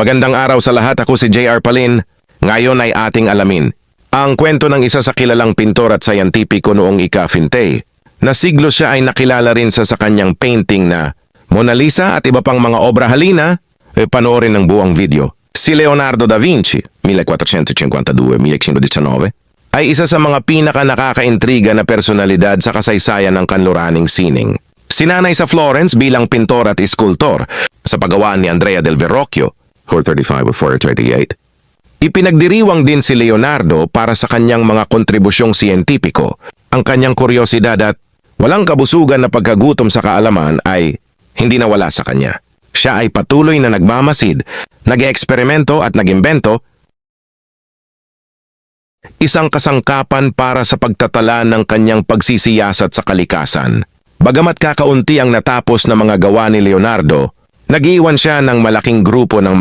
Magandang araw sa lahat, ako si JR Palin. Ngayon ay ating alamin ang kwento ng isa sa kilalang pintor at sayantipiko noong ika-20, na siglo siya ay nakilala rin sa kanyang painting na Mona Lisa at iba pang mga obra. Halina, panoorin ng buong video. Si Leonardo da Vinci, 1452-1519, ay isa sa mga pinaka-nakakaintriga na personalidad sa kasaysayan ng kanluraning sining. Sinanay sa Florence bilang pintor at iskultor sa paggawaan ni Andrea del Verrocchio, 435 or 438. Ipinagdiriwang din si Leonardo para sa kanyang mga kontribusyong siyentipiko. Ang kanyang kuryosidad at walang kabusugan na pagkagutom sa kaalaman ay hindi nawala sa kanya. Siya ay patuloy na nagmamasid, nag-eksperimento at nag-imbento, isang kasangkapan para sa pagtatala ng kanyang pagsisiyasat sa kalikasan. Bagamat kakaunti ang natapos na mga gawa ni Leonardo, nag-iwan siya ng malaking grupo ng mga